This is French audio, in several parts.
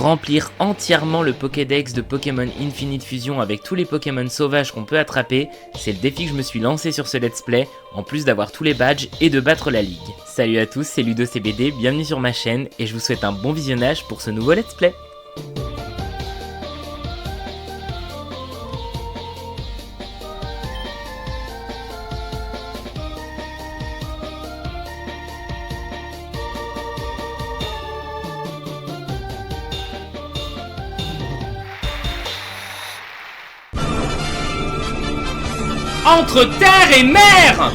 remplir entièrement le Pokédex de Pokémon Infinite Fusion avec tous les Pokémon sauvages qu'on peut attraper. C'est le défi que je me suis lancé sur ce let's play, en plus d'avoir tous les badges et de battre la ligue. Salut à tous, c'est LudoCBD, bienvenue sur ma chaîne et je vous souhaite un bon visionnage pour ce nouveau let's play. Entre terre et mer!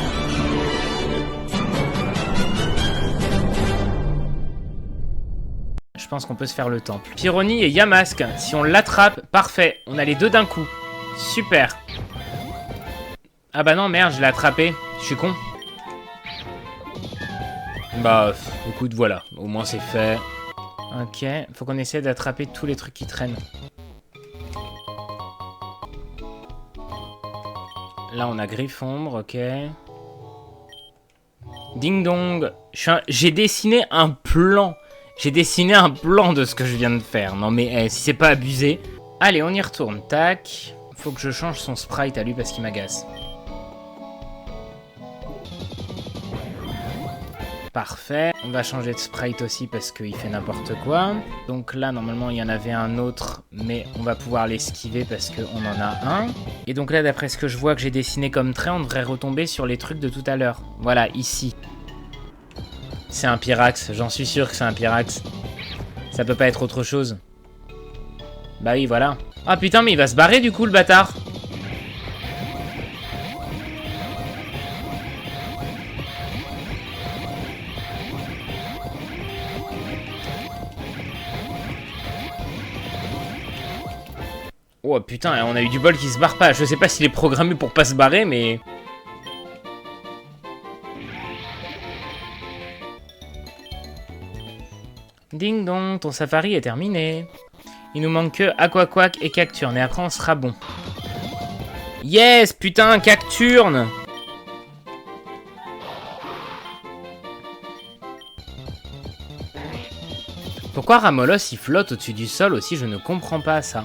Je pense qu'on peut se faire le temple. Pyrrhony et Yamask, si on l'attrape, parfait. On a les deux d'un coup. Super. Ah bah non, merde, je l'ai attrapé. Je suis con. Bah, écoute, voilà. Au moins c'est fait. Ok, faut qu'on essaie d'attraper tous les trucs qui traînent. Là, on a Griffombre, ok. Ding dong. J'ai dessiné un plan. J'ai dessiné un plan de ce que je viens de faire. Non mais, si c'est pas abusé. Allez, on y retourne. Tac. Faut que je change son sprite à lui parce qu'il m'agace. Parfait. On va changer de sprite aussi parce qu'il fait n'importe quoi. Donc là, normalement, il y en avait un autre, mais on va pouvoir l'esquiver parce qu'on en a un. Et donc là, d'après ce que je vois que j'ai dessiné comme trait, on devrait retomber sur les trucs de tout à l'heure. Voilà, ici. C'est un Pyrax, j'en suis sûr que c'est un Pyrax. Ça peut pas être autre chose. Bah oui, voilà. Ah putain, mais il va se barrer du coup, le bâtard. Oh putain, on a eu du bol qui se barre pas. Je sais pas s'il est programmé pour pas se barrer, mais... Ding dong, ton safari est terminé. Il nous manque que Aquaquack et Cacturne, et après on sera bon. Yes, putain, Cacturne! Pourquoi Ramolos il flotte au-dessus du sol aussi, je ne comprends pas ça.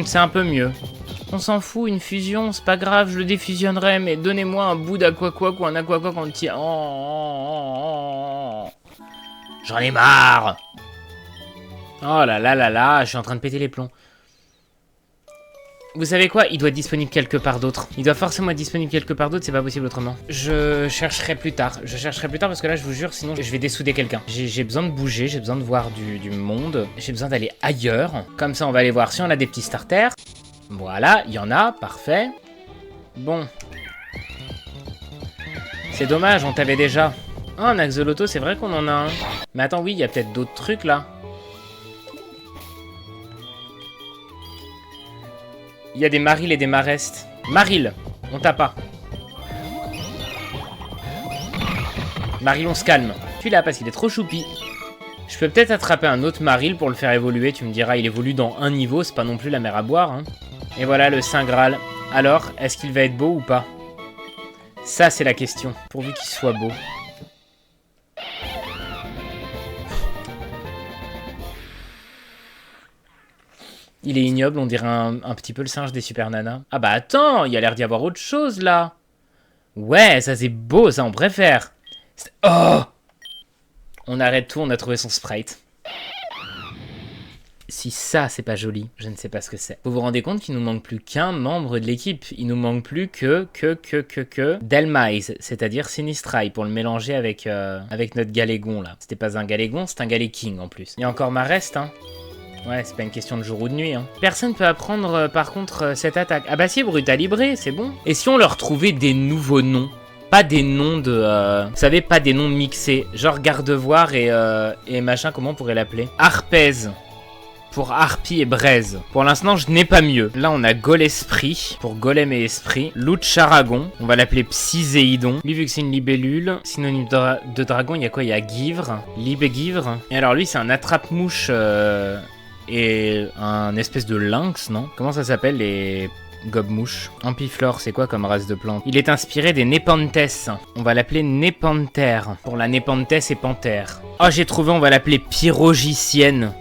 C'est un peu mieux. On s'en fout, une fusion, c'est pas grave, je le défusionnerai, mais donnez-moi un bout d'Aquaquack ou un Aquaquack entier. J'en ai marre. Oh là là là là, je suis en train de péter les plombs. Vous savez quoi? Il doit être disponible quelque part d'autre. Il doit forcément être disponible quelque part d'autre, c'est pas possible autrement. Je chercherai plus tard. Je chercherai plus tard parce que là, je vous jure, sinon je vais dessouder quelqu'un. J'ai besoin de bouger, j'ai besoin de voir du monde. J'ai besoin d'aller ailleurs. Comme ça, on va aller voir si on a des petits starters. Voilà, il y en a, parfait. Bon. C'est dommage, on t'avait déjà. Ah, un Axolotl, c'est vrai qu'on en a un. Mais attends, oui, il y a peut-être d'autres trucs là. Il y a des Marill et des Marestes. Marill, on t'a pas. Marill, on se calme. Tu l'as parce qu'il est trop choupi. Je peux peut-être attraper un autre Marill pour le faire évoluer. Tu me diras, il évolue dans un niveau, c'est pas non plus la mer à boire. Hein. Et voilà le Saint Graal. Alors, est-ce qu'il va être beau ou pas? Ça, c'est la question. Pourvu qu'il soit beau. Il est ignoble, on dirait un petit peu le singe des Super Nanas. Ah bah attends, il y a l'air d'y avoir autre chose là. Ouais, ça c'est beau, ça on préfère. Oh! On arrête tout, on a trouvé son sprite. Si ça c'est pas joli, je ne sais pas ce que c'est. Vous vous rendez compte qu'il nous manque plus qu'un membre de l'équipe. Il nous manque plus que Delmise, c'est-à-dire Sinistrai, pour le mélanger avec notre Galégon là. C'était pas un Galégon, c'est un Galéking en plus. Il y a encore Marest, hein. Ouais, c'est pas une question de jour ou de nuit, hein. Personne peut apprendre, par contre, cette attaque. Ah bah si, Brutalibré, c'est bon. Et si on leur trouvait des nouveaux noms? Pas des noms de... Vous savez, pas des noms mixés. Genre Gardevoir et machin, comment on pourrait l'appeler? Harpèze. Pour Harpie et Braise. Pour l'instant, je n'ai pas mieux. Là, on a Golesprit, pour Golem et Esprit. Loup-Charagon, on va l'appeler Psyzéidon. Lui, vu que c'est une libellule. Synonyme de dragon, il y a quoi? Il y a Givre, Libégivre. Et alors lui, c'est un attrape-mouche... et un espèce de lynx, non? Comment ça s'appelle les Gobmouche. Ampiflore, c'est quoi comme race de plante? Il est inspiré des Nepenthes. On va l'appeler Nepenther. Pour la Nepenthes et panthère. Oh, j'ai trouvé, on va l'appeler Pyrogicienne.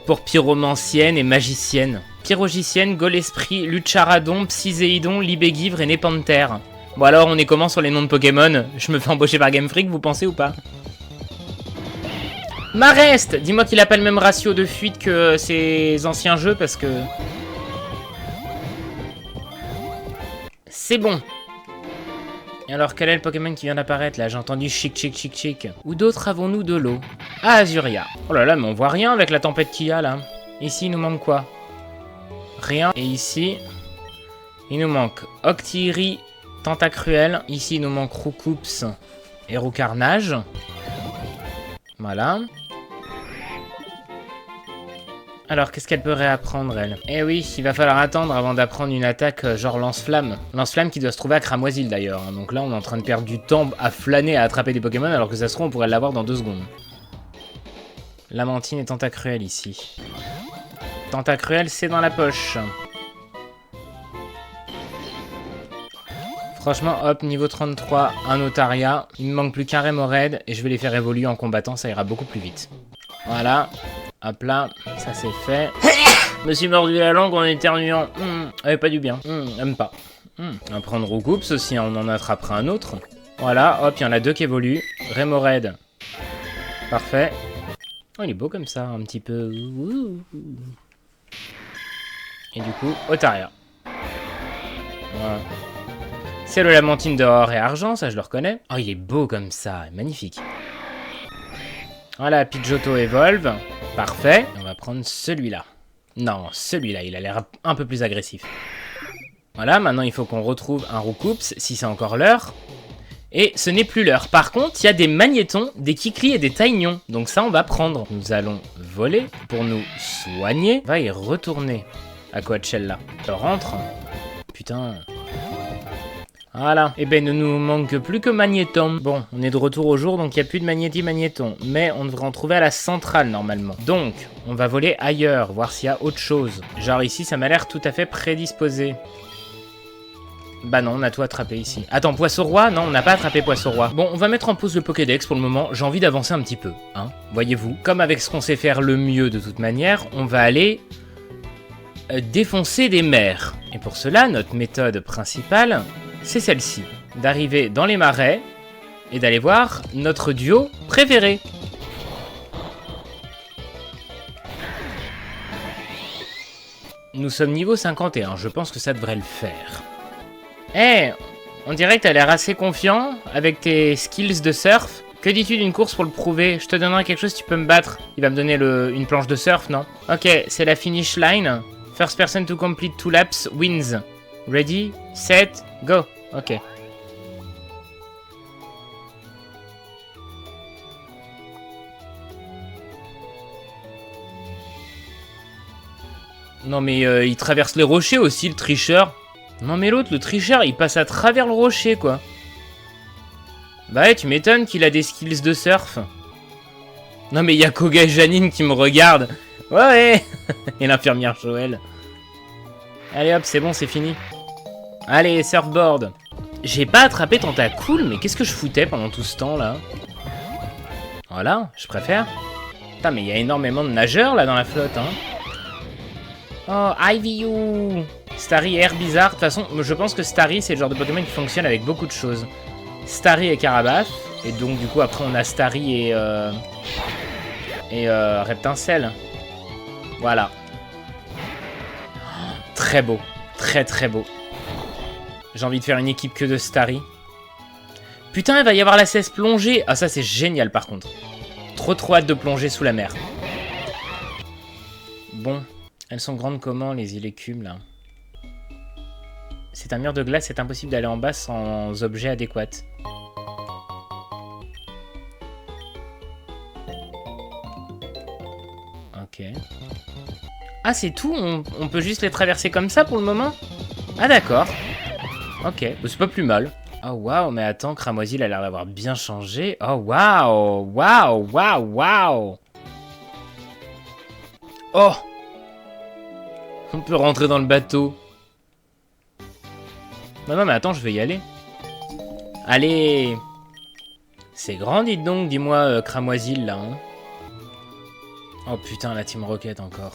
Pour pyromancienne et magicienne. Pyrogicienne, Golesprit, Lucharadon, Psyséidon, Libégivre et Nepenther. Bon alors, on est comment sur les noms de Pokémon? Je me fais embaucher par Game Freak, vous pensez ou pas? Marest! Dis-moi qu'il a pas le même ratio de fuite que ses anciens jeux, parce que... C'est bon. Et alors, quel est le Pokémon qui vient d'apparaître, là? J'ai entendu chic. Où d'autres avons-nous de l'eau? Ah, Azuria. Oh là là, mais on voit rien avec la tempête qu'il y a, là. Ici, il nous manque quoi? Rien. Et ici, il nous manque Octillerie, Tentacruel. Ici, il nous manque Roucoups et Roucarnage. Voilà. Alors, qu'est-ce qu'elle peut réapprendre, elle? Eh oui, il va falloir attendre avant d'apprendre une attaque genre lance-flamme. Lance-flamme qui doit se trouver à Cramoisil, d'ailleurs. Donc là, on est en train de perdre du temps à flâner, à attraper des Pokémon, alors que ça se trouve, on pourrait l'avoir dans 2 secondes. Lamantine et Tentacruel, ici. Tentacruel, c'est dans la poche. Franchement, hop, niveau 33, un Otaria. Il me manque plus qu'un Remoraid, et je vais les faire évoluer en combattant, ça ira beaucoup plus vite. Voilà. Hop là, ça c'est fait. Je me suis mordu la langue en éternuant. Pas du bien. Aime pas. On va prendre Roucoups aussi, on en attrapera un autre. Voilà, hop, il y en a 2 qui évoluent. Remoraid. Parfait. Oh, il est beau comme ça, un petit peu. Et du coup, Otaria. Voilà. C'est le Lamantine d'or et argent, ça je le reconnais. Oh, il est beau comme ça, magnifique. Voilà, Pidgeotto Evolve. Parfait. On va prendre celui-là. Non, celui-là, il a l'air un peu plus agressif. Voilà, maintenant il faut qu'on retrouve un Roucoups, si c'est encore l'heure. Et ce n'est plus l'heure. Par contre, il y a des magnétons, des Kikli et des Taignons. Donc ça, on va prendre. Nous allons voler pour nous soigner. On va y retourner à Coachella. Je rentre. Putain... Voilà. Et ben, il ne nous manque plus que Magnéton. Bon, on est de retour au jour, donc il n'y a plus de Magnéton. Mais on devrait en trouver à la centrale, normalement. Donc, on va voler ailleurs, voir s'il y a autre chose. Genre ici, ça m'a l'air tout à fait prédisposé. Bah non, on a tout attrapé ici. Attends, Poisson-Roi? Non, on n'a pas attrapé Poisson-Roi. Bon, on va mettre en pause le Pokédex pour le moment. J'ai envie d'avancer un petit peu, hein. Voyez-vous, comme avec ce qu'on sait faire le mieux de toute manière, on va aller... défoncer des mers. Et pour cela, notre méthode principale... c'est celle-ci, d'arriver dans les marais et d'aller voir notre duo préféré. Nous sommes niveau 51, je pense que ça devrait le faire. Eh, on dirait que t'as l'air assez confiant avec tes skills de surf. Que dis-tu d'une course pour le prouver? Je te donnerai quelque chose, tu peux me battre. Il va me donner une planche de surf, non? Ok, c'est la finish line. First person to complete 2 laps wins. Ready, set, go. Ok. Non mais il traverse les rochers aussi, le tricheur. Non mais l'autre, le tricheur, il passe à travers le rocher, quoi. Bah ouais, tu m'étonnes qu'il a des skills de surf. Non mais il y a Koga et Janine qui me regardent. Ouais. Et l'infirmière Joël. Allez hop, c'est bon, c'est fini. Allez, surfboard. J'ai pas attrapé Tentacool, mais qu'est-ce que je foutais pendant tout ce temps, là? Voilà, je préfère. Putain, mais il y a énormément de nageurs, là, dans la flotte, hein. Oh, Ivy-You. Starry, air bizarre. De toute façon, je pense que Starry, c'est le genre de Pokémon qui fonctionne avec beaucoup de choses. Starry et Carabath. Et donc, du coup, après, on a Starry et Reptincelle. Voilà. Très beau. Très, très beau. J'ai envie de faire une équipe que de Starry. Putain, il va y avoir la cesse plongée. Ah, ça, c'est génial, par contre. Trop hâte de plonger sous la mer. Bon. Elles sont grandes comment, les îles écumes, là? C'est un mur de glace, c'est impossible d'aller en bas sans objet adéquat. Ok. Ah, c'est tout? On peut juste les traverser comme ça, pour le moment? Ah, d'accord. Ok, c'est pas plus mal. Oh waouh, mais attends, Cramoisil a l'air d'avoir bien changé. Oh waouh, waouh. Oh, on peut rentrer dans le bateau. Non, non, mais attends, je vais y aller. Allez. C'est grand, dites donc, dis-moi, Cramoisil, là, hein. Oh putain, la Team Rocket, encore.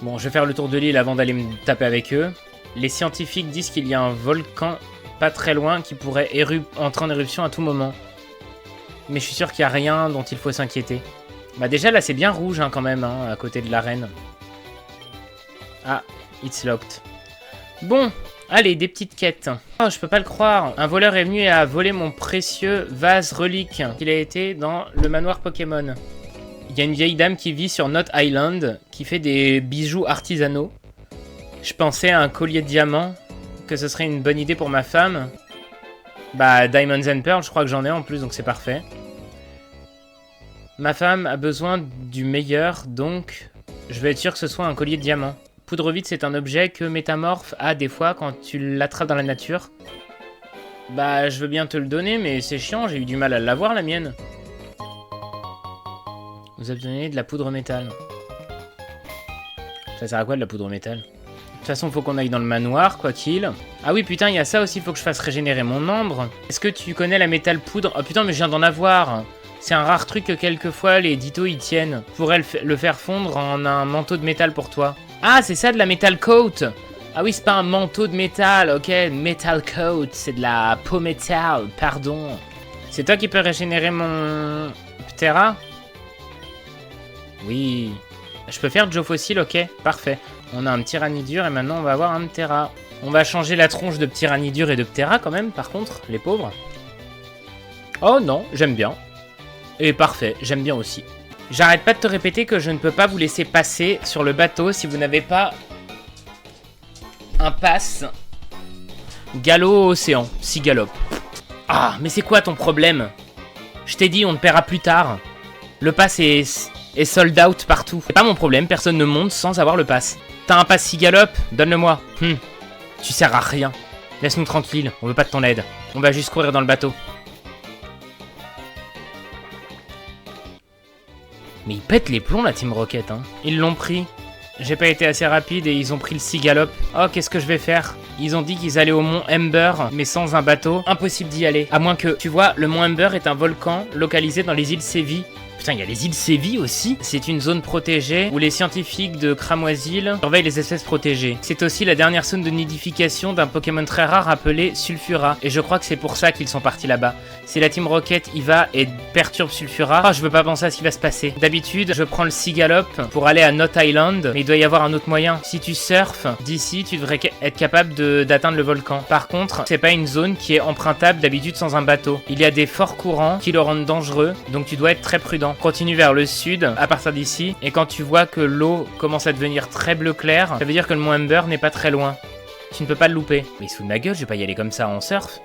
Bon, je vais faire le tour de l'île avant d'aller me taper avec eux. Les scientifiques disent qu'il y a un volcan pas très loin qui pourrait entrer en éruption à tout moment. Mais je suis sûr qu'il n'y a rien dont il faut s'inquiéter. Bah déjà, là, c'est bien rouge, hein, quand même, hein, à côté de l'arène. Ah, it's locked. Bon, allez, des petites quêtes. Oh, je peux pas le croire. Un voleur est venu et a volé mon précieux vase relique. Il a été dans le manoir Pokémon. Il y a une vieille dame qui vit sur Knot Island, qui fait des bijoux artisanaux. Je pensais à un collier de diamants, que ce serait une bonne idée pour ma femme. Bah, Diamonds and Pearls, je crois que j'en ai en plus, donc c'est parfait. Ma femme a besoin du meilleur, donc je vais être sûr que ce soit un collier de diamants. Poudre vide, c'est un objet que Métamorphe a des fois quand tu l'attrapes dans la nature. Bah, je veux bien te le donner, mais c'est chiant, j'ai eu du mal à l'avoir, la mienne. Vous obtenez de la poudre métal. Ça sert à quoi de la poudre métal? De toute façon, faut qu'on aille dans le manoir, quoi qu'il. Ah oui, putain, il y a ça aussi, faut que je fasse régénérer mon ambre. Est-ce que tu connais la métal poudre? Oh putain, mais je viens d'en avoir. C'est un rare truc que quelquefois les ditos y tiennent. Je pourrais le faire fondre en un manteau de métal pour toi. Ah, c'est ça de la metal coat. Ah oui, c'est pas un manteau de métal, ok. Metal coat, c'est de la peau métal, pardon. C'est toi qui peux régénérer mon... Ptera? Oui. Je peux faire Joe Fossil, ok. Parfait. On a un Tyranidur et maintenant on va avoir un Ptera. On va changer la tronche de Tyranidur et de Ptera quand même, par contre, les pauvres. Oh non, j'aime bien. Et parfait, j'aime bien aussi. J'arrête pas de te répéter que je ne peux pas vous laisser passer sur le bateau si vous n'avez pas un pass galop océan, si galope. Ah, mais c'est quoi ton problème? Je t'ai dit, on te paiera plus tard. Le pass est sold out partout. C'est pas mon problème, personne ne monte sans avoir le pass. T'as un pass si galope? Donne-le-moi. Tu sers à rien. Laisse-nous tranquille, on veut pas de ton aide. On va juste courir dans le bateau. Mais ils pètent les plombs, la Team Rocket, hein. Ils l'ont pris. J'ai pas été assez rapide et ils ont pris le Sea Gallop. Oh, qu'est-ce que je vais faire? Ils ont dit qu'ils allaient au mont Ember, mais sans un bateau. Impossible d'y aller. À moins que, tu vois, le mont Ember est un volcan localisé dans les îles Sévi. Putain, il y a les îles Sévi aussi. C'est une zone protégée où les scientifiques de Cramoisil surveillent les espèces protégées. C'est aussi la dernière zone de nidification d'un Pokémon très rare appelé Sulfura. Et je crois que c'est pour ça qu'ils sont partis là-bas. Si la Team Rocket y va et perturbe Sulfura, oh, je veux pas penser à ce qui va se passer. D'habitude, je prends le Sea Gallop pour aller à Knot Island, mais il doit y avoir un autre moyen. Si tu surfes d'ici, tu devrais être capable d'atteindre le volcan. Par contre, c'est pas une zone qui est empruntable d'habitude sans un bateau. Il y a des forts courants qui le rendent dangereux, donc tu dois être très prudent. Continue vers le sud, à partir d'ici, et quand tu vois que l'eau commence à devenir très bleu clair, ça veut dire que le mont Ember n'est pas très loin. Tu ne peux pas le louper. Mais sous ma gueule, je vais pas y aller comme ça en surf.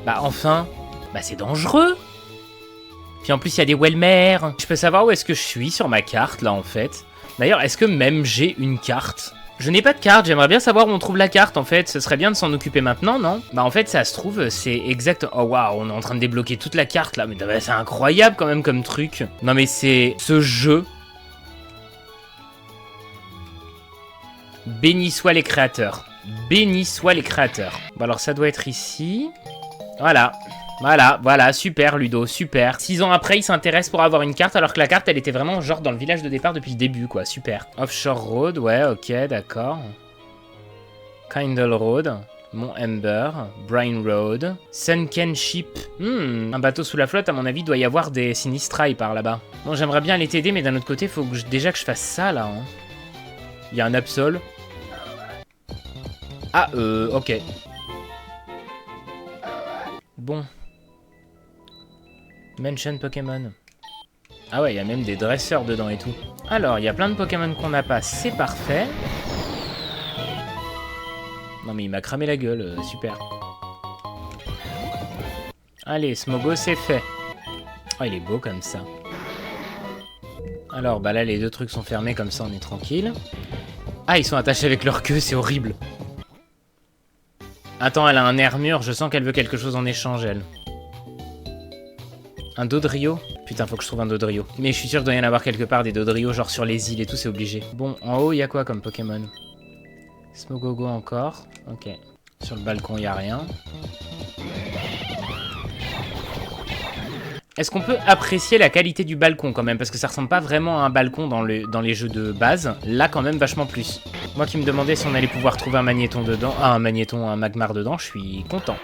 Bah enfin, bah c'est dangereux. Puis en plus il y a des Welmer. Je peux savoir où est-ce que je suis sur ma carte là en fait. D'ailleurs, est-ce que même j'ai une carte? Je n'ai pas de carte, j'aimerais bien savoir où on trouve la carte en fait, ce serait bien de s'en occuper maintenant, non? Bah en fait ça se trouve, c'est exact... Oh waouh, on est en train de débloquer toute la carte là, mais bah, c'est incroyable quand même comme truc. Non mais c'est... ce jeu... Béni soient les créateurs. Béni soient les créateurs. Bon alors ça doit être ici. Voilà. Voilà, super Ludo, super. 6 ans après, il s'intéresse pour avoir une carte, alors que la carte, elle était vraiment genre dans le village de départ depuis le début, quoi, super. Offshore Road, ouais, ok, d'accord. Kindle Road, Mont Ember, Brine Road, Sunken Ship. Un bateau sous la flotte, à mon avis, doit y avoir des Sinistrai par là-bas. Bon, j'aimerais bien aller t'aider, mais d'un autre côté, faut que déjà que je fasse ça, là. Hein. Il y a un Absol. Ah, ok. Bon. Mention Pokémon. Ah ouais, il y a même des dresseurs dedans et tout. Alors, il y a plein de Pokémon qu'on n'a pas, c'est parfait. Non mais il m'a cramé la gueule, super. Allez, Smogo, c'est fait. Oh, il est beau comme ça. Alors, bah là, les deux trucs sont fermés, comme ça, on est tranquille. Ah, ils sont attachés avec leur queue, c'est horrible. Attends, elle a un air mûr, je sens qu'elle veut quelque chose en échange, elle. Un Dodrio. Putain, faut que je trouve un Dodrio. Mais je suis sûr qu'il doit y en avoir quelque part des Dodrio, genre sur les îles et tout, c'est obligé. Bon, en haut, il y a quoi comme Pokémon? Smogogo encore. Ok. Sur le balcon, il n'y a rien. Est-ce qu'on peut apprécier la qualité du balcon quand même? Parce que ça ressemble pas vraiment à un balcon dans les jeux de base. Là, quand même, vachement plus. Moi qui me demandais si on allait pouvoir trouver un magnéton dedans. Ah, un magnéton, un magmar dedans, je suis content.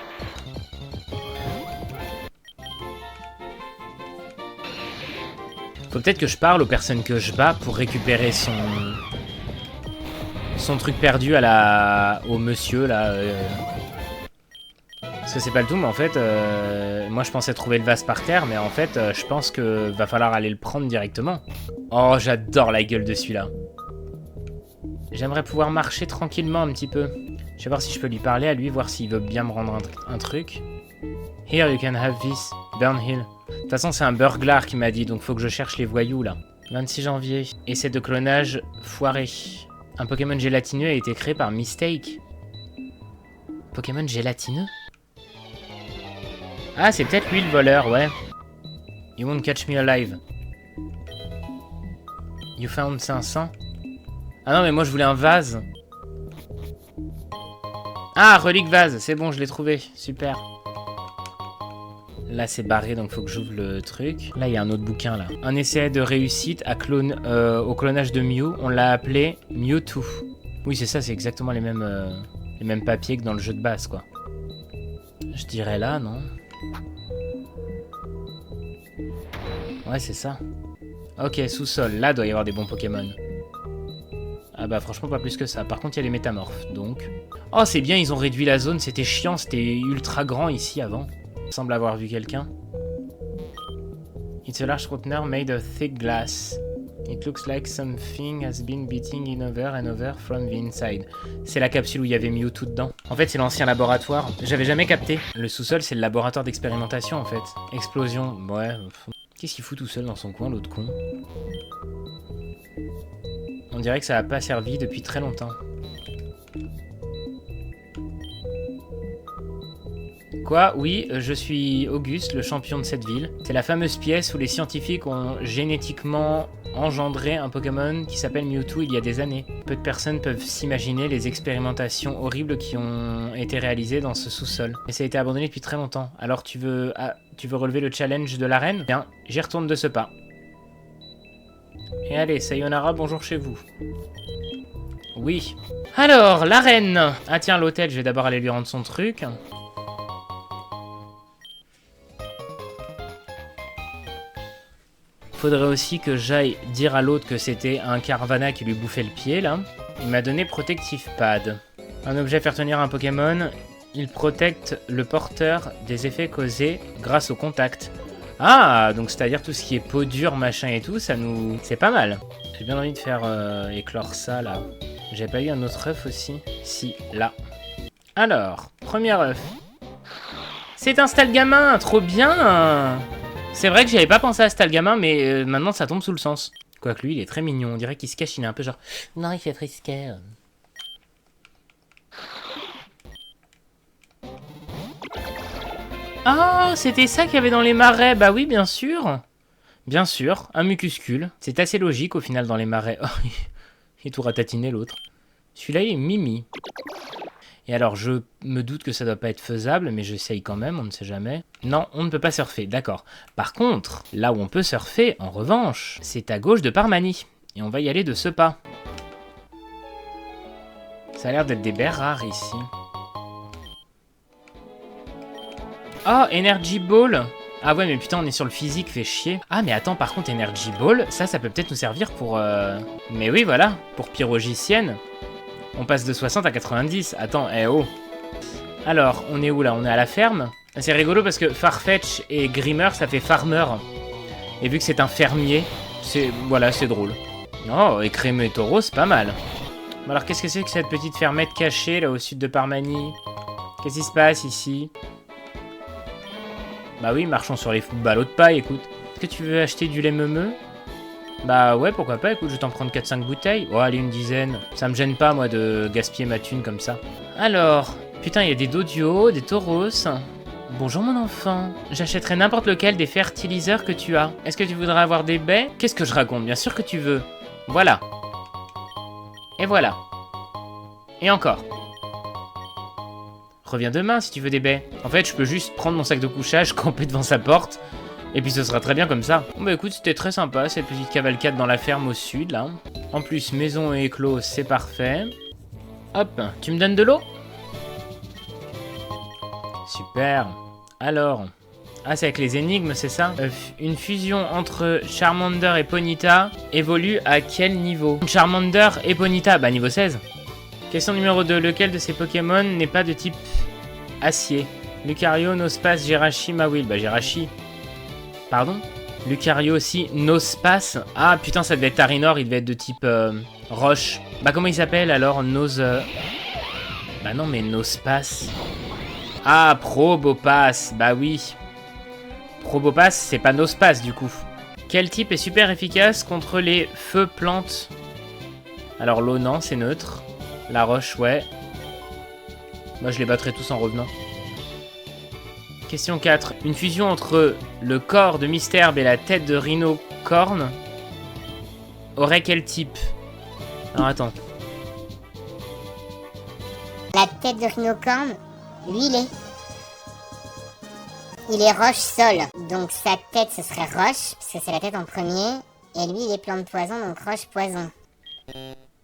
Faut peut-être que je parle aux personnes que je bats pour récupérer son truc perdu au monsieur, là. Parce que c'est pas le tout, mais en fait, moi je pensais trouver le vase par terre, mais en fait, je pense que va falloir aller le prendre directement. Oh, j'adore la gueule de celui-là. J'aimerais pouvoir marcher tranquillement un petit peu. Je vais voir si je peux lui parler à lui, voir s'il veut bien me rendre un truc. Here you can have this, Burnhill. De toute façon, c'est un burglar qui m'a dit, donc faut que je cherche les voyous là. 26 janvier. Essai de clonage foiré. Un Pokémon gélatineux a été créé par mistake. Pokémon gélatineux? Ah, c'est peut-être lui le voleur, ouais. You won't catch me alive. You found 500. Ah non, mais moi je voulais un vase. Ah, relique vase, c'est bon, je l'ai trouvé. Super. Là, c'est barré, donc faut que j'ouvre le truc. Là, il y a un autre bouquin, là. Un essai de réussite au clonage de Mew. On l'a appelé Mewtwo. Oui, c'est ça, c'est exactement les mêmes papiers que dans le jeu de base, quoi. Je dirais là, non? Ouais, c'est ça. Ok, sous-sol. Là, doit y avoir des bons Pokémon. Ah bah, franchement, pas plus que ça. Par contre, il y a les métamorphes, donc... Oh, c'est bien, ils ont réduit la zone. C'était chiant, c'était ultra grand ici, avant. Semble avoir vu quelqu'un. It's a large container made of thick glass. It looks like something has been beating in over and over from the inside. C'est la capsule où il y avait Mewtwo dedans. En fait, c'est l'ancien laboratoire. J'avais jamais capté. Le sous-sol, c'est le laboratoire d'expérimentation, en fait. Explosion. Ouais. Qu'est-ce qu'il fout tout seul dans son coin, l'autre con? On dirait que ça n'a pas servi depuis très longtemps. Quoi? Oui, je suis Auguste, le champion de cette ville. C'est la fameuse pièce où les scientifiques ont génétiquement engendré un Pokémon qui s'appelle Mewtwo il y a des années. Peu de personnes peuvent s'imaginer les expérimentations horribles qui ont été réalisées dans ce sous-sol. Et ça a été abandonné depuis très longtemps. Alors tu veux relever le challenge de l'arène? Bien, j'y retourne de ce pas. Et allez, Sayonara, bonjour chez vous. Oui. Alors, l'arène. Ah tiens, l'hôtel, je vais d'abord aller lui rendre son truc. Faudrait aussi que j'aille dire à l'autre que c'était un Carvanha qui lui bouffait le pied, là. Il m'a donné Protective Pad. Un objet à faire tenir un Pokémon. Il protecte le porteur des effets causés grâce au contact. Ah, donc c'est-à-dire tout ce qui est peau dure, machin et tout, ça nous... C'est pas mal. J'ai bien envie de faire éclore ça, là. J'ai pas eu un autre œuf aussi? Si, là. Alors, premier œuf. C'est un Stalgamin, trop bien. C'est vrai que j'avais pas pensé à Stalgamin, mais maintenant ça tombe sous le sens. Quoique lui, il est très mignon. On dirait qu'il se cache, il est un peu genre... Non, il fait frisquet. Ah, c'était ça qu'il y avait dans les marais. Bah oui, bien sûr. Bien sûr, un mucuscule. C'est assez logique au final dans les marais. Oh, il est tout ratatiné l'autre. Celui-là, il est Mimi. Et alors, je me doute que ça doit pas être faisable, mais j'essaye quand même, on ne sait jamais. Non, on ne peut pas surfer, d'accord. Par contre, là où on peut surfer, en revanche, c'est à gauche de Parmanie. Et on va y aller de ce pas. Ça a l'air d'être des baies rares ici. Oh, Energy Ball. Ah ouais, mais putain, on est sur le physique, fait chier. Ah, mais attends, par contre, Energy Ball, ça peut peut-être nous servir pour... Mais oui, voilà, pour Pyrogicienne. On passe de 60 à 90. Attends, eh oh. Alors, on est où là? On est à la ferme. C'est rigolo parce que Farfetch et Grimmer, ça fait Farmer. Et vu que c'est un fermier, c'est... Voilà, c'est drôle. Oh, et Crémeux et Taureau, c'est pas mal. Bon, alors, qu'est-ce que c'est que cette petite fermette cachée là au sud de Parmanie? Qu'est-ce qui se passe ici? Bah oui, marchons sur les ballots de paille, écoute. Est-ce que tu veux acheter du lait meumeux? Bah ouais, pourquoi pas, écoute, je vais t'en prendre 4-5 bouteilles. Oh, allez, une dizaine. Ça me gêne pas, moi, de gaspiller ma thune comme ça. Alors, putain, il y a des Dodio, des Tauros. Bonjour mon enfant, j'achèterai n'importe lequel des fertiliseurs que tu as. Est-ce que tu voudrais avoir des baies? Qu'est-ce que je raconte? Bien sûr que tu veux. Voilà. Et voilà. Et encore. Reviens demain si tu veux des baies. En fait, je peux juste prendre mon sac de couchage, camper devant sa porte, et puis ce sera très bien comme ça. Bon bah écoute, c'était très sympa, cette petite cavalcade dans la ferme au sud, là. En plus, maison et éclos, c'est parfait. Hop, tu me donnes de l'eau? Super. Alors... Ah, c'est avec les énigmes, c'est ça? Une fusion entre Charmander et Ponyta évolue à quel niveau? Charmander et Ponyta, bah niveau 16. Question numéro 2. Lequel de ces Pokémon n'est pas de type acier? Lucario, Nosepass, Jirachi, Mawile. Bah Jirachi. Pardon? Lucario aussi, Nosepass. Ah putain, ça devait être Tarinor, il devait être de type roche. Bah comment il s'appelle alors? Bah non mais Nosepass. Ah, Probopass, bah oui. Probopass, c'est pas Nosepass du coup. Quel type est super efficace contre les feux plantes? Alors l'eau, non, c'est neutre. La roche, ouais. Moi, je les battrai tous en revenant. Question 4. Une fusion entre le corps de Misterbe et la tête de Rhinocorn aurait quel type? Alors attends. La tête de Rhinocorn, lui, il est roche-sol. Donc sa tête, ce serait roche, parce que c'est la tête en premier. Et lui, il est plante poison, donc roche-poison.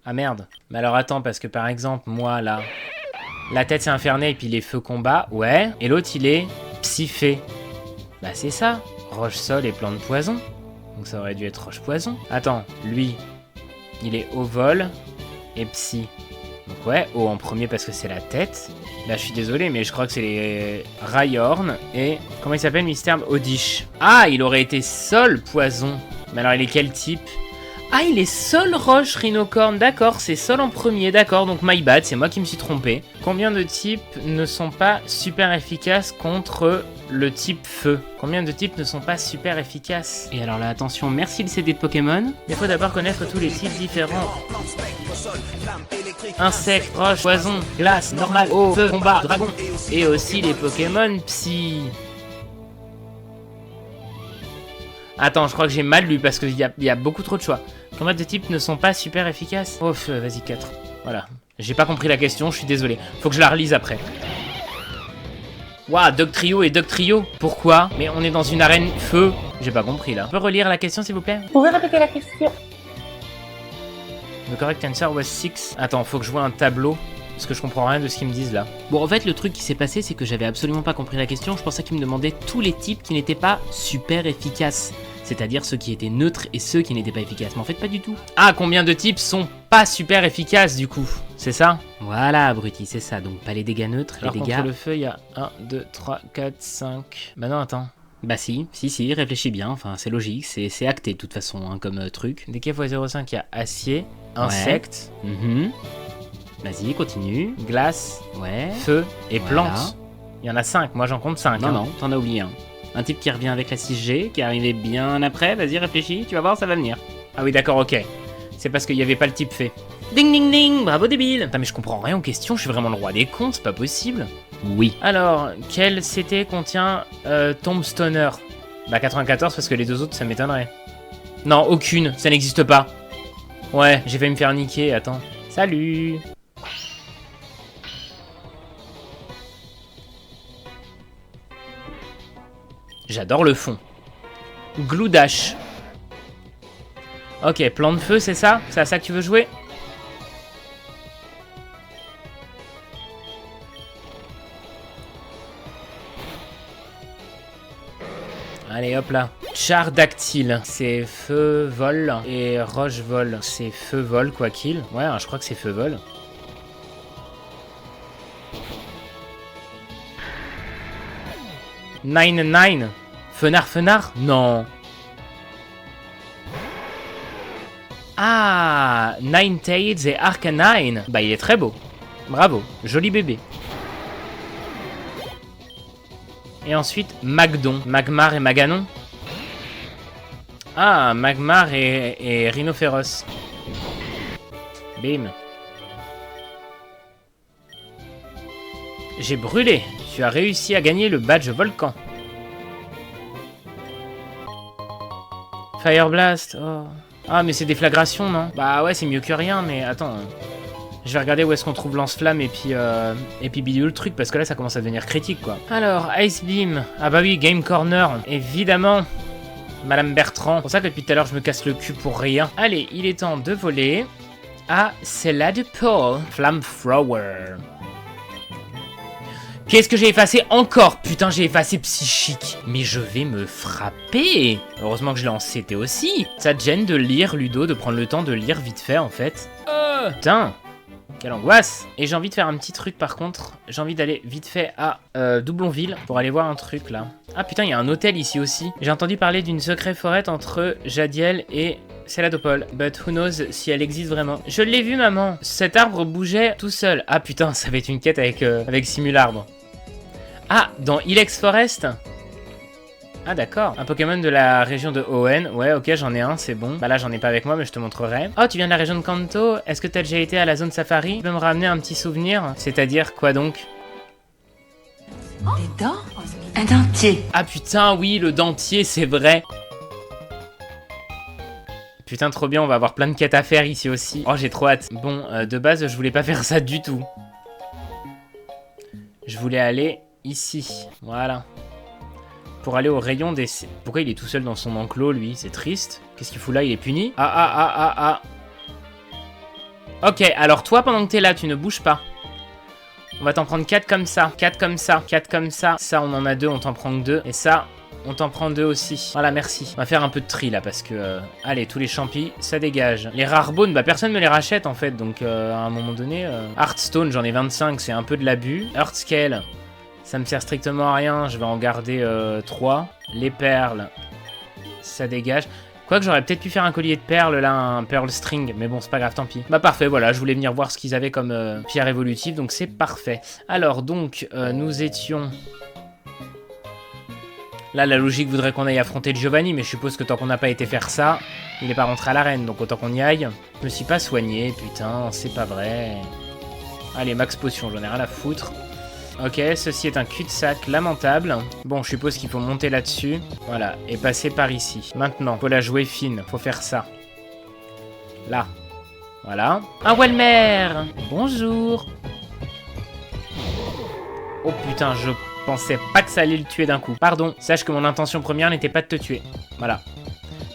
Ah merde. Mais alors attends, parce que par exemple, moi, là... La tête, c'est Inferné, et puis les feux combat, ouais. Et l'autre, il est Psyphé. Bah c'est ça. Roche-sol et plante poison. Donc ça aurait dû être roche-poison. Attends, lui, il est au vol et psy. Donc ouais, eau en premier parce que c'est la tête. Bah je suis désolé, mais je crois que c'est les Rhyhorn et... Comment il s'appelle, Misterbe? Oddish. Ah, il aurait été sol poison. Mais alors il est quel type? Ah, il est sol roche Rhinocorn, d'accord, c'est sol en premier, d'accord, donc my bad, c'est moi qui me suis trompé. Combien de types ne sont pas super efficaces contre le type feu? Combien de types ne sont pas super efficaces? Et alors là, attention, merci le CD de Pokémon. Il faut d'abord connaître tous les types différents. Insectes, roche, poison, glace, normal, eau, feu, combat, dragon. Et aussi les Pokémon psy. Attends, je crois que j'ai mal lu parce qu'il y a beaucoup trop de choix. Combien de types ne sont pas super efficaces? Oh, vas-y, 4. Voilà. J'ai pas compris la question, je suis désolé. Faut que je la relise après. Waouh, Dugtrio et Dugtrio. Pourquoi? Mais on est dans une arène feu. J'ai pas compris là. On peut relire la question s'il vous plaît? Vous pouvez répéter la question? The correct answer was 6. Attends, faut que je vois un tableau. Parce que je comprends rien de ce qu'ils me disent là. Bon, en fait, le truc qui s'est passé, c'est que j'avais absolument pas compris la question. Je pensais qu'ils me demandaient tous les types qui n'étaient pas super efficaces. C'est-à-dire ceux qui étaient neutres et ceux qui n'étaient pas efficaces. Mais en fait, pas du tout. Ah, combien de types sont pas super efficaces du coup? C'est ça? Voilà, abruti, c'est ça. Donc, pas les dégâts neutres, alors, les dégâts... contre le feu, il y a 1, 2, 3, 4, 5... Bah non, attends. Bah si, réfléchis bien. Enfin, c'est logique, c'est acté de toute façon, hein, comme truc. Dégâts x 0,5, il y a acier, insecte... Ouais. Vas-y, continue. Glace, ouais. Feu et voilà. Plantes. Il y en a 5, moi j'en compte 5. Non, non, t'en as oublié un. Un type qui revient avec la 6G, qui est arrivé bien après. Vas-y, réfléchis, tu vas voir, ça va venir. Ah oui, d'accord, ok. C'est parce qu'il n'y avait pas le type fait. Ding ding ding, bravo débile. Putain, mais je comprends rien aux questions, je suis vraiment le roi des cons, c'est pas possible. Oui. Alors, quel CT contient Tombstoner? Bah 94, parce que les deux autres, ça m'étonnerait. Non, aucune, ça n'existe pas. Ouais, j'ai failli me faire niquer, attends. Salut. J'adore le fond. Gloudash. Ok, plan de feu, c'est ça? C'est à ça que tu veux jouer? Allez, hop là. Chardactyle, c'est feu vol. Et roche vol, c'est feu vol, quoi qu'il. Ouais, je crois que c'est feu vol. Nine. Fenard? Non. Ah, Ninetales et Arcanine. Bah, il est très beau. Bravo, joli bébé. Et ensuite, Magdon. Magmar et Maganon. Ah, Magmar et Rhinophéros. Bim. J'ai brûlé. Tu as réussi à gagner le badge volcan. Fire Blast. Oh. Ah, mais c'est déflagration, non? Bah ouais, c'est mieux que rien, mais attends. Je vais regarder où est-ce qu'on trouve lance-flamme et puis bidule le truc, parce que là, ça commence à devenir critique, quoi. Alors, Ice Beam. Ah bah oui, Game Corner. Évidemment. Madame Bertrand. C'est pour ça que depuis tout à l'heure, je me casse le cul pour rien. Allez, il est temps de voler. Ah, c'est là de Paul. Flamethrower. Qu'est-ce que j'ai effacé encore? Putain, j'ai effacé psychique. Mais je vais me frapper. Heureusement que je l'ai en CT aussi. Ça te gêne de lire, Ludo, de prendre le temps de lire vite fait, en fait. Putain, quelle angoisse. Et j'ai envie de faire un petit truc, par contre. J'ai envie d'aller vite fait à Doublonville pour aller voir un truc, là. Ah, putain, il y a un hôtel ici aussi. J'ai entendu parler d'une secret forêt entre Jadiel et Céladopole. But who knows si elle existe vraiment. Je l'ai vu, maman. Cet arbre bougeait tout seul. Ah, putain, ça va être une quête avec Simularbre. Ah, dans Ilex Forest? Ah d'accord, un Pokémon de la région de Hoenn. Ouais, ok, j'en ai un, c'est bon. Bah là, j'en ai pas avec moi, mais je te montrerai. Oh, tu viens de la région de Kanto? Est-ce que t'as déjà été à la zone safari? Tu peux me ramener un petit souvenir? C'est-à-dire quoi donc? Des dents? Un dentier. Ah putain, oui, le dentier, c'est vrai. Putain, trop bien, on va avoir plein de quêtes à faire ici aussi. Oh, j'ai trop hâte. Bon, de base, je voulais pas faire ça du tout. Je voulais aller ici, voilà. Pour aller au rayon des... Pourquoi il est tout seul dans son enclos, lui? C'est triste. Qu'est-ce qu'il fout là? Il est puni? Ah. Ok, alors toi, pendant que t'es là, tu ne bouges pas. On va t'en prendre 4 comme ça. 4 comme ça. 4 comme ça. Ça, on en a 2, on t'en prend que 2. Et ça, on t'en prend 2 aussi. Voilà, merci. On va faire un peu de tri, là, parce que... Allez, tous les champis, ça dégage. Les rares bones, bah, personne me les rachète, en fait. Donc, à un moment donné... Hearthstone, j'en ai 25, c'est un peu de l'abus. Earthscale... Ça me sert strictement à rien, je vais en garder 3. Les perles, ça dégage. Quoique j'aurais peut-être pu faire un collier de perles, là, un pearl string, mais bon, c'est pas grave, tant pis. Bah parfait, voilà, je voulais venir voir ce qu'ils avaient comme pierre évolutive, donc c'est parfait. Alors, donc, nous étions... Là, la logique voudrait qu'on aille affronter Giovanni, mais je suppose que tant qu'on n'a pas été faire ça, il n'est pas rentré à l'arène, donc autant qu'on y aille. Je me suis pas soigné, putain, c'est pas vrai. Allez, max potion, j'en ai rien à foutre. Ok, ceci est un cul-de-sac lamentable. Bon, je suppose qu'il faut monter là-dessus. Voilà, et passer par ici. Maintenant, faut la jouer fine. Faut faire ça. Là. Voilà. Un Welmer! Bonjour! Oh putain, je pensais pas que ça allait le tuer d'un coup. Pardon, sache que mon intention première n'était pas de te tuer. Voilà.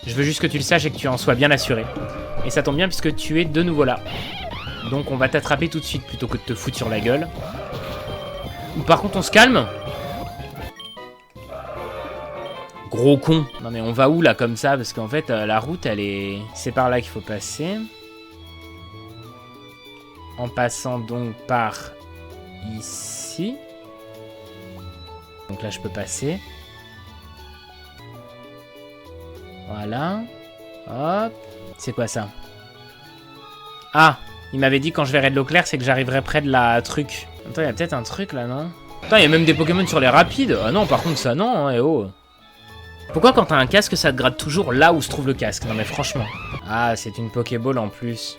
Je veux juste que tu le saches et que tu en sois bien assuré. Et ça tombe bien puisque tu es de nouveau là. Donc on va t'attraper tout de suite plutôt que de te foutre sur la gueule. Par contre, on se calme. Gros con. Non mais on va où là comme ça? Parce qu'en fait, la route, elle est... C'est par là qu'il faut passer. En passant donc par ici. Donc là, je peux passer. Voilà. Hop. C'est quoi ça? Ah! Il m'avait dit quand je verrai de l'eau claire, c'est que j'arriverai près de la truc. Attends, il y a peut-être un truc là, non? Attends, il y a même des Pokémon sur les rapides. Ah non, par contre, ça non, hein, eh oh. Pourquoi quand t'as un casque, ça te gratte toujours là où se trouve le casque? Non mais franchement. Ah, c'est une Pokéball en plus.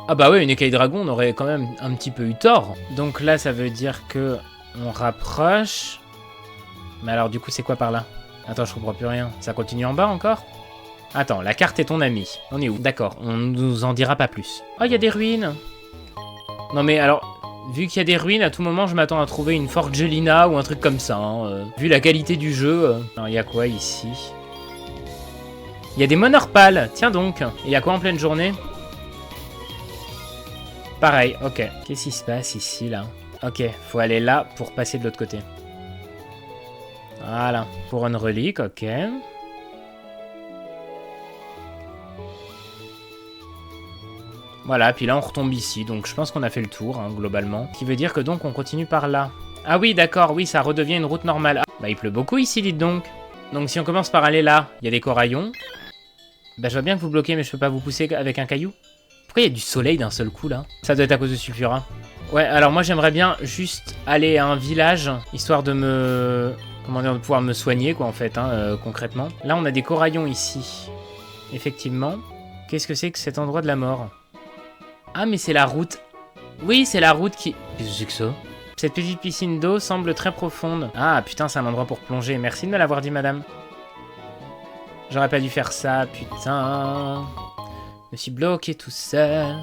Ah bah ouais, une écaille dragon, on aurait quand même un petit peu eu tort. Donc là, ça veut dire que on rapproche. Mais alors du coup, c'est quoi par là? Attends, je comprends plus rien. Ça continue en bas encore? Attends, la carte est ton ami. On est où? D'accord, on nous en dira pas plus. Oh, il y a des ruines. Non mais alors, vu qu'il y a des ruines, à tout moment, je m'attends à trouver une Forgelina ou un truc comme ça. Hein. Vu la qualité du jeu. Alors, il y a quoi ici? Il y a des Monorpales. Tiens donc. Et il y a quoi en pleine journée? Pareil, ok. Qu'est-ce qui se passe ici, là? Ok, faut aller là pour passer de l'autre côté. Voilà. Pour une relique, ok. Voilà, puis là on retombe ici, donc je pense qu'on a fait le tour, hein, globalement. Ce qui veut dire que donc on continue par là. Ah oui, d'accord, oui, ça redevient une route normale. Ah, bah il pleut beaucoup ici, dites donc. Donc si on commence par aller là, il y a des coraillons. Bah je vois bien que vous bloquez, mais je peux pas vous pousser avec un caillou. Pourquoi il y a du soleil d'un seul coup, là? Ça doit être à cause de Sulfura. Ouais, alors moi j'aimerais bien juste aller à un village, histoire de me... Comment dire, de pouvoir me soigner, quoi, en fait, hein, concrètement. Là, on a des coraillons ici. Effectivement. Qu'est-ce que c'est que cet endroit de la mort? Ah, mais c'est la route Oui, c'est la route qui... Qu'est-ce que c'est que ça? Cette petite piscine d'eau semble très profonde. Ah, putain, c'est un endroit pour plonger. Merci de me l'avoir dit, madame. J'aurais pas dû faire ça, putain. Je me suis bloqué tout seul.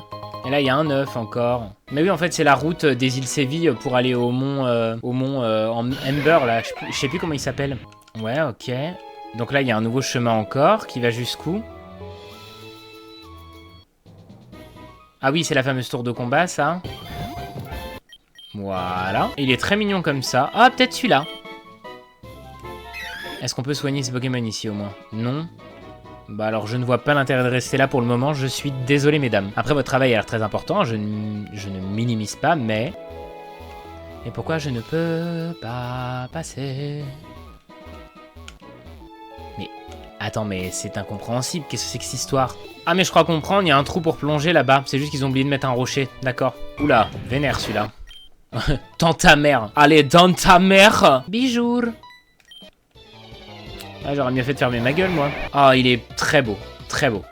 Et là, il y a un œuf encore. Mais oui, en fait, c'est la route des îles Séville pour aller au mont en Amber, là. Je sais plus comment il s'appelle. Ouais, ok. Donc là, il y a un nouveau chemin encore qui va jusqu'où? Ah oui, c'est la fameuse tour de combat, ça. Voilà. Il est très mignon comme ça. Ah, peut-être celui-là. Est-ce qu'on peut soigner ces Pokémon ici, au moins? Non. Bah alors, je ne vois pas l'intérêt de rester là pour le moment. Je suis désolé, mesdames. Après, votre travail a l'air très important. Je ne minimise pas, mais... Et pourquoi je ne peux pas passer? Mais... Attends, mais c'est incompréhensible. Qu'est-ce que c'est que cette histoire? Ah, mais je crois comprendre. Il y a un trou pour plonger là-bas. C'est juste qu'ils ont oublié de mettre un rocher. D'accord. Oula, vénère celui-là. Dans ta mère. Allez, dans ta mère. Bijour. Ah, j'aurais mieux fait de fermer ma gueule, moi. Ah, il est très beau. Très beau.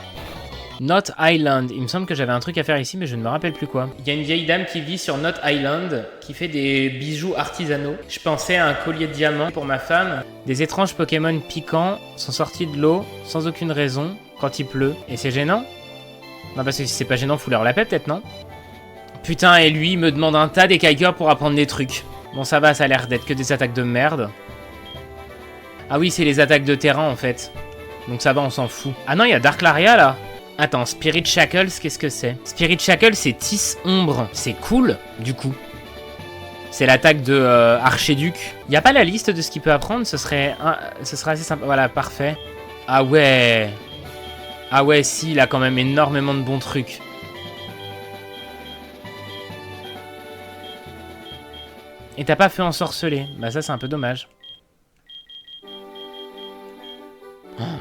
Knot Island. Il me semble que j'avais un truc à faire ici, mais je ne me rappelle plus quoi. Il y a une vieille dame qui vit sur Knot Island, qui fait des bijoux artisanaux. Je pensais à un collier de diamants pour ma femme. Des étranges Pokémon piquants sont sortis de l'eau, sans aucune raison, quand il pleut. Et c'est gênant? Non, parce que si c'est pas gênant, faut leur la paix, peut-être, non? Putain, et lui, il me demande un tas d'écailleurs pour apprendre des trucs. Bon, ça va, ça a l'air d'être que des attaques de merde. Ah oui, c'est les attaques de terrain, en fait. Donc ça va, on s'en fout. Ah non, il y a Darklaria, là. Attends, Spirit Shackles, qu'est-ce que c'est? Spirit Shackles, c'est Tis Ombre. C'est cool, du coup. C'est l'attaque de Archiduc. Il n'y a pas la liste de ce qu'il peut apprendre? Ce serait assez sympa. Voilà, parfait. Ah ouais. Ah ouais, si, il a quand même énormément de bons trucs. Et t'as pas fait ensorceler. Bah ça, c'est un peu dommage.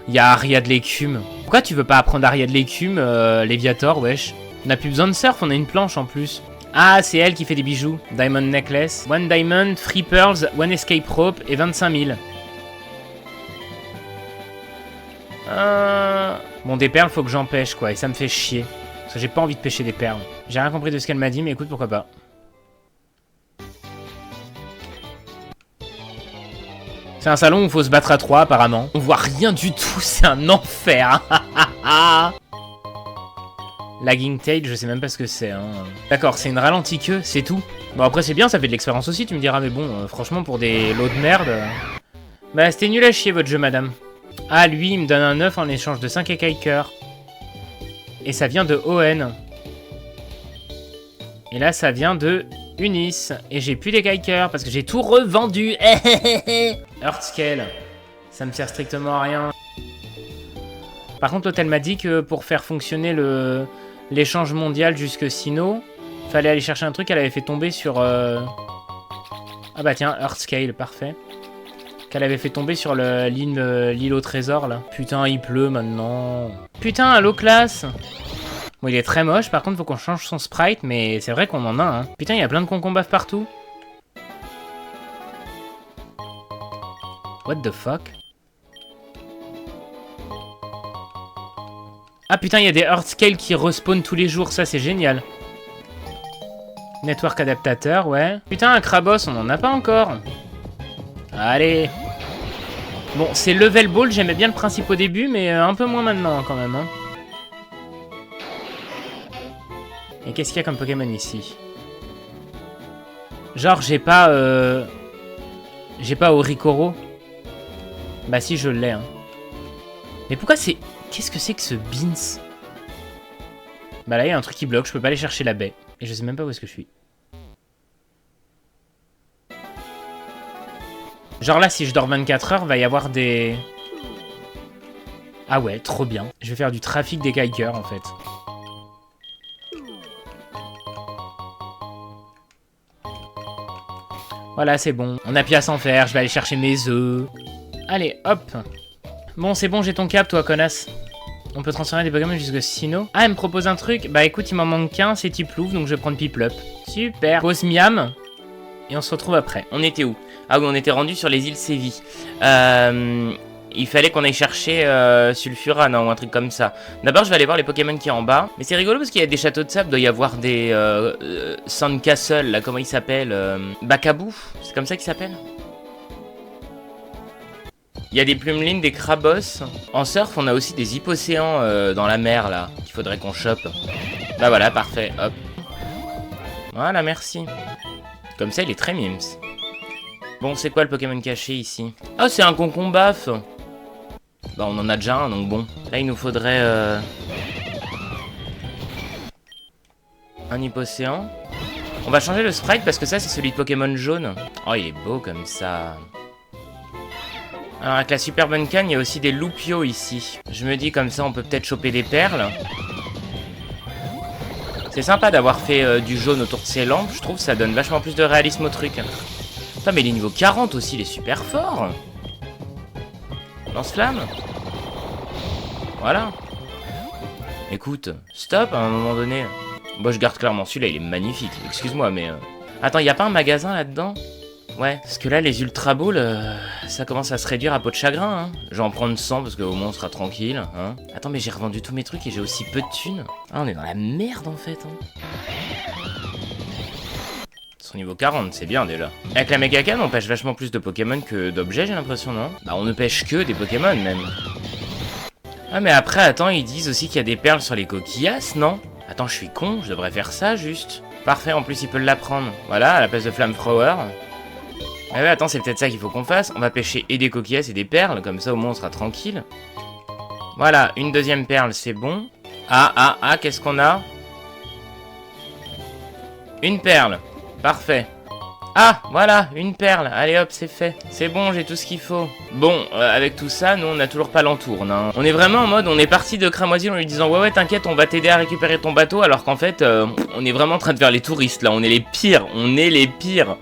Il y a Aria de l'écume. Pourquoi tu veux pas apprendre Aria de l'écume, Léviator, wesh? On a plus besoin de surf, on a une planche en plus. Ah, c'est elle qui fait des bijoux. Diamond Necklace. 1 Diamond, 3 Pearls, 1 Escape Rope et 25 000. Bon, des perles, faut que j'en pêche, quoi. Et ça me fait chier. Parce que j'ai pas envie de pêcher des perles. J'ai rien compris de ce qu'elle m'a dit, mais écoute, pourquoi pas. C'est un salon où il faut se battre à 3 apparemment. On voit rien du tout, c'est un enfer. Lagging Tail, je sais même pas ce que c'est. Hein. D'accord, c'est une ralentie queue, c'est tout. Bon après c'est bien, ça fait de l'expérience aussi, tu me diras, mais bon, franchement pour des lots de merde... Bah c'était nul à chier votre jeu, madame. Ah lui, il me donne un œuf en échange de 5 écailles-cœur. Et ça vient de ON. Et là ça vient de... Unis, et j'ai plus d'écailles-cœur parce que j'ai tout revendu. Earthscale, ça me sert strictement à rien. Par contre, l'hôtel m'a dit que pour faire fonctionner l'échange mondial jusque Sinnoh, fallait aller chercher un truc qu'elle avait fait tomber sur... Ah bah tiens, Earthscale, parfait. Qu'elle avait fait tomber sur l'île au trésor, là. Putain, il pleut maintenant. Putain, allo classe. Bon, il est très moche, par contre, faut qu'on change son sprite, mais c'est vrai qu'on en a, hein. Putain, il y a plein de concombaf partout. What the fuck? Ah putain, il y a des Earthscale qui respawnent tous les jours, ça c'est génial. Network adaptateur, ouais. Putain, un Krabos, on en a pas encore. Allez. Bon, c'est Level Ball, j'aimais bien le principe au début, mais un peu moins maintenant, quand même, hein. Et qu'est-ce qu'il y a comme Pokémon ici? Genre, j'ai pas Oricoro. Bah si, je l'ai, hein. Mais pourquoi c'est... Qu'est-ce que c'est que ce Beans? Bah là, il y a un truc qui bloque, je peux pas aller chercher la baie. Et je sais même pas où est-ce que je suis. Genre là, si je dors 24 heures, va y avoir des... Ah ouais, trop bien. Je vais faire du trafic d'écailles-cœur, en fait. Voilà, c'est bon. On a plus à s'en faire. Je vais aller chercher mes œufs. Allez, hop. Bon, c'est bon, j'ai ton cap, toi, connasse. On peut transformer des Pokémon jusque Sinnoh. Ah, elle me propose un truc. Bah écoute, il m'en manque qu'un, c'est Tiplouf, donc je vais prendre Piplup. Super. Pose Miam. Et on se retrouve après. On était où? Ah oui, on était rendu sur les îles Séville. Il fallait qu'on aille chercher Sulfura, non, ou un truc comme ça. D'abord, je vais aller voir les Pokémon qui est en bas. Mais c'est rigolo parce qu'il y a des châteaux de sable. Il doit y avoir des Sandcastle, là, comment il s'appelle Bakabou, c'est comme ça qu'il s'appelle. Il y a des plumelines, des crabos. En surf, on a aussi des hippocéans dans la mer, là, qu'il faudrait qu'on chope. Bah voilà, parfait, hop. Voilà, merci. Comme ça, il est très mimes. Bon, c'est quoi le Pokémon caché ici? Ah, c'est un concombaf. Bah, on en a déjà un, donc bon. Là, il nous faudrait un hippocéan. On va changer le sprite parce que ça, c'est celui de Pokémon jaune. Oh, il est beau comme ça. Alors, avec la super bonne canne, il y a aussi des loupios ici. Je me dis, comme ça, on peut peut-être choper des perles. C'est sympa d'avoir fait du jaune autour de ces lampes, je trouve, ça donne vachement plus de réalisme au truc. Putain, mais il est niveau 40 aussi, il est super fort. Lance-flamme. Voilà. Écoute, stop à un moment donné. Bon, je garde clairement celui-là, il est magnifique, excuse-moi, mais... Attends, y a pas un magasin là-dedans? Ouais, parce que là, les Ultra Balls, ça commence à se réduire à peau de chagrin, hein. Je vais en prendre 100 parce qu'au moins on sera tranquille, hein. Attends, mais j'ai revendu tous mes trucs et j'ai aussi peu de thunes. Ah, on est dans la merde en fait, hein. Son niveau 40, c'est bien déjà. Avec la Mega Canne, on pêche vachement plus de Pokémon que d'objets, j'ai l'impression, non? Bah, on ne pêche que des Pokémon même. Ah, mais après, attends, ils disent aussi qu'il y a des perles sur les coquillasses, non? Attends, je suis con, je devrais faire ça juste. Parfait, en plus, il peut l'apprendre. Voilà, à la place de Flamethrower. Ah ouais, attends, c'est peut-être ça qu'il faut qu'on fasse. On va pêcher et des coquillasses et des perles, comme ça au moins on sera tranquille. Voilà, une deuxième perle, c'est bon. Ah, qu'est-ce qu'on a? Une perle, parfait. Ah, voilà, une perle, allez hop, c'est fait. C'est bon, j'ai tout ce qu'il faut. Bon, avec tout ça, nous on n'a toujours pas l'entourne, hein. On est vraiment en mode, on est parti de Cramoisil en lui disant ouais t'inquiète, on va t'aider à récupérer ton bateau, alors qu'en fait, on est vraiment en train de faire les touristes là, on est les pires,